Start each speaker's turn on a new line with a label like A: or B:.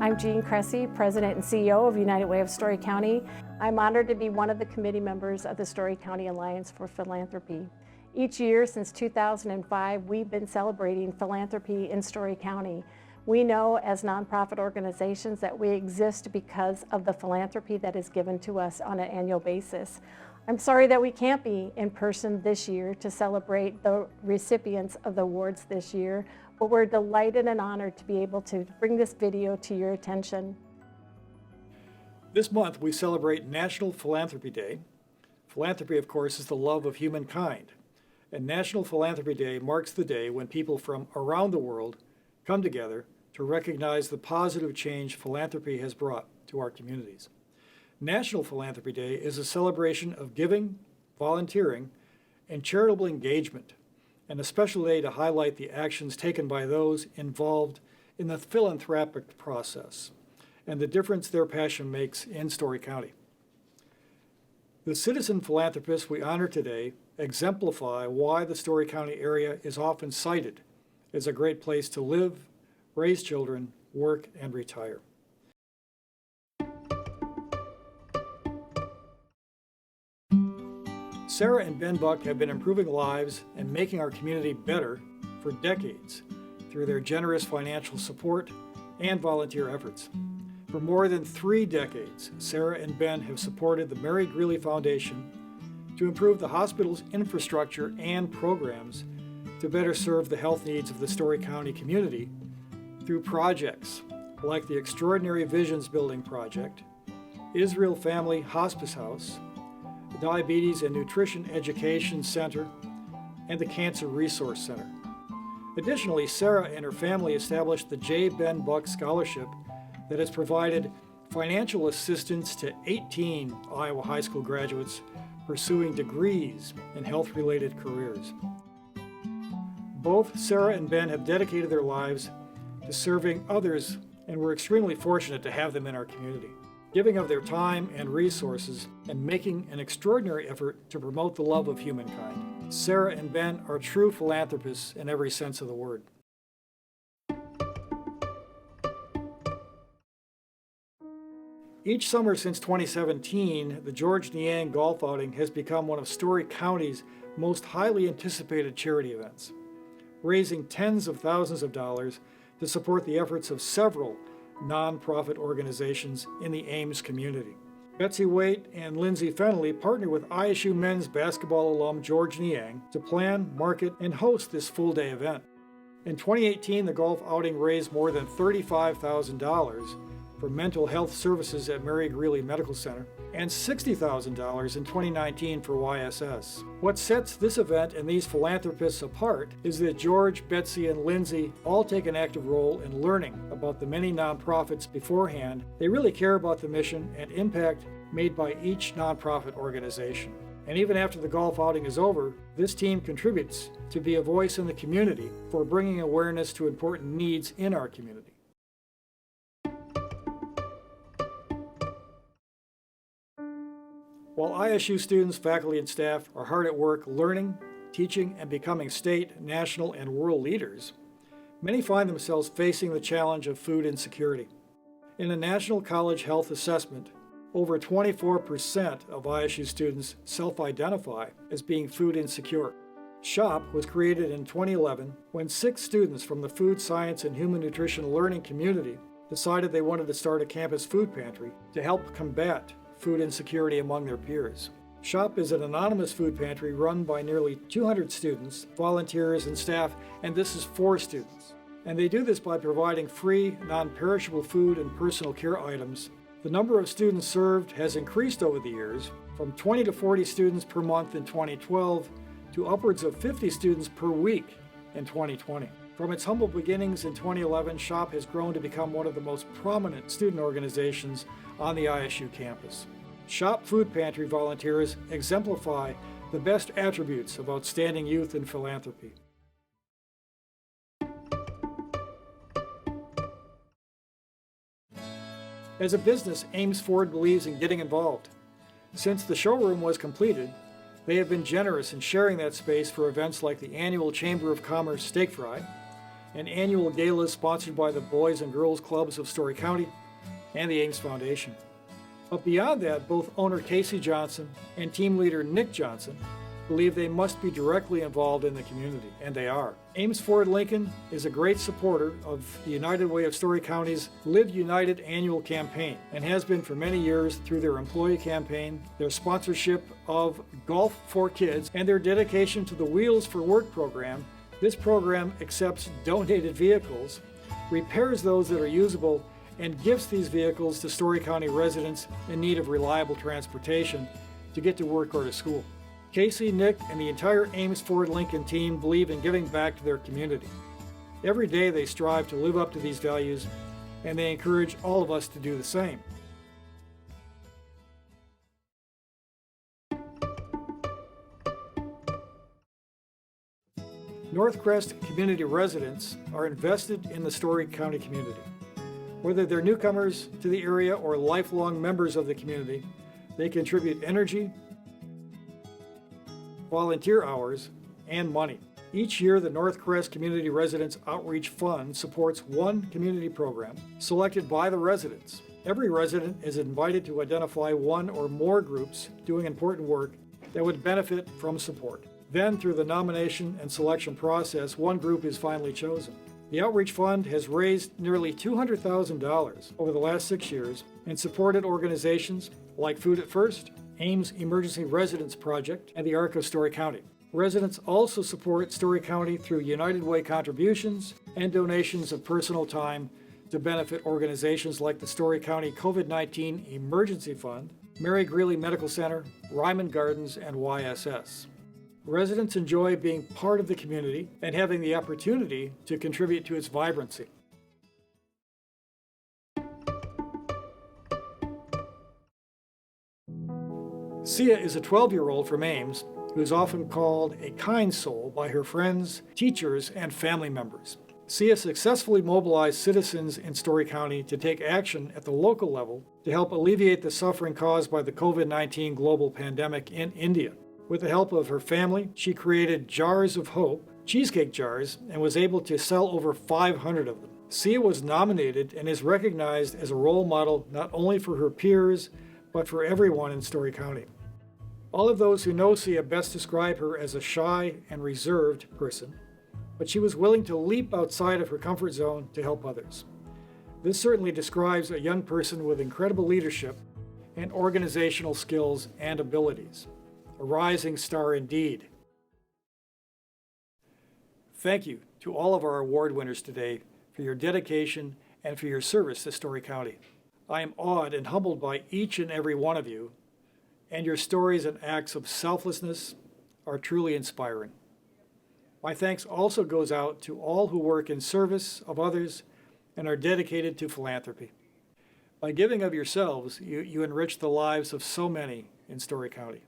A: I'm Jean Cressy, President and CEO of United Way of Story County. I'm honored to be one of the committee members of the Story County Alliance for Philanthropy. Each year since 2005, we've been celebrating philanthropy in Story County. We know as nonprofit organizations that we exist because of the philanthropy that is given to us on an annual basis. I'm sorry that we can't be in person this year to celebrate the recipients of the awards this year, but we're delighted and honored to be able to bring this video to your attention.
B: This month we celebrate National Philanthropy Day. Philanthropy, of course, is the love of humankind. And National Philanthropy Day marks the day when people from around the world come together to recognize the positive change philanthropy has brought to our communities. National Philanthropy Day is a celebration of giving, volunteering, and charitable engagement, and a special day to highlight the actions taken by those involved in the philanthropic process and the difference their passion makes in Story County. The citizen philanthropists we honor today exemplify why the Story County area is often cited as a great place to live, raise children, work, and retire. Sarah and Ben Buck have been improving lives and making our community better for decades through their generous financial support and volunteer efforts. For more than 3 decades, Sarah and Ben have supported the Mary Greeley Foundation to improve the hospital's infrastructure and programs to better serve the health needs of the Story County community through projects like the Extraordinary Visions Building Project, Israel Family Hospice House, the Diabetes and Nutrition Education Center, and the Cancer Resource Center. Additionally, Sarah and her family established the J. Ben Buck Scholarship that has provided financial assistance to 18 Iowa high school graduates pursuing degrees in health-related careers. Both Sarah and Ben have dedicated their lives to serving others, and we're extremely fortunate to have them in our community, giving of their time and resources and making an extraordinary effort to promote the love of humankind. Sarah and Ben are true philanthropists in every sense of the word. Each summer since 2017, the George Niang Golf Outing has become one of Story County's most highly anticipated charity events, raising tens of thousands of dollars to support the efforts of several nonprofit organizations in the Ames community. Betsy Waite and Lindsay Fennelly partnered with ISU men's basketball alum George Niang to plan, market, and host this full-day event. In 2018, the golf outing raised more than $35,000 for mental health services at Mary Greeley Medical Center and $60,000 in 2019 for YSS. What sets this event and these philanthropists apart is that George, Betsy, and Lindsay all take an active role in learning about the many nonprofits beforehand. They really care about the mission and impact made by each nonprofit organization. And even after the golf outing is over, this team contributes to be a voice in the community for bringing awareness to important needs in our community. While ISU students, faculty, and staff are hard at work learning, teaching, and becoming state, national, and world leaders, many find themselves facing the challenge of food insecurity. In a National College Health Assessment, over 24% of ISU students self-identify as being food insecure. SHOP was created in 2011 when 6 students from the Food Science and Human Nutrition Learning community decided they wanted to start a campus food pantry to help combat food insecurity among their peers. SHOP is an anonymous food pantry run by nearly 200 students, volunteers, and staff, and this is for students. And they do this by providing free, non-perishable food and personal care items. The number of students served has increased over the years, from 20 to 40 students per month in 2012 to upwards of 50 students per week in 2020. From its humble beginnings in 2011, SHOP has grown to become one of the most prominent student organizations on the ISU campus. SHOP Food Pantry volunteers exemplify the best attributes of outstanding youth in philanthropy. As a business, Ames Ford believes in getting involved. Since the showroom was completed, they have been generous in sharing that space for events like the annual Chamber of Commerce Steak Fry, and annual galas sponsored by the Boys and Girls Clubs of Story County and the Ames Foundation. But beyond that, both owner Casey Johnson and team leader Nick Johnson believe they must be directly involved in the community, and they are. Ames Ford Lincoln is a great supporter of the United Way of Story County's Live United annual campaign and has been for many years through their employee campaign, their sponsorship of Golf for Kids, and their dedication to the Wheels for Work program. This program accepts donated vehicles, repairs those that are usable, and gifts these vehicles to Story County residents in need of reliable transportation to get to work or to school. Casey, Nick, and the entire Ames Ford Lincoln team believe in giving back to their community. Every day they strive to live up to these values, and they encourage all of us to do the same. Northcrest community residents are invested in the Story County community. Whether they're newcomers to the area or lifelong members of the community, they contribute energy, volunteer hours, and money. Each year, the Northcrest Community Residents Outreach Fund supports one community program selected by the residents. Every resident is invited to identify one or more groups doing important work that would benefit from support. Then, through the nomination and selection process, one group is finally chosen. The Outreach Fund has raised nearly $200,000 over the last 6 years and supported organizations like Food at First, Ames Emergency Residence Project, and the Arc of Story County. Residents also support Story County through United Way contributions and donations of personal time to benefit organizations like the Story County COVID-19 Emergency Fund, Mary Greeley Medical Center, Ryman Gardens, and YSS. Residents enjoy being part of the community and having the opportunity to contribute to its vibrancy. Sia is a 12-year-old from Ames who is often called a kind soul by her friends, teachers, and family members. Sia successfully mobilized citizens in Story County to take action at the local level to help alleviate the suffering caused by the COVID-19 global pandemic in India. With the help of her family, she created Jars of Hope, cheesecake jars, and was able to sell over 500 of them. Sia was nominated and is recognized as a role model not only for her peers, but for everyone in Story County. All of those who know Sia best describe her as a shy and reserved person, but she was willing to leap outside of her comfort zone to help others. This certainly describes a young person with incredible leadership and organizational skills and abilities. A rising star indeed. Thank you to all of our award winners today for your dedication and for your service to Story County. I am awed and humbled by each and every one of you, and your stories and acts of selflessness are truly inspiring. My thanks also goes out to all who work in service of others and are dedicated to philanthropy. By giving of yourselves, you enrich the lives of so many in Story County.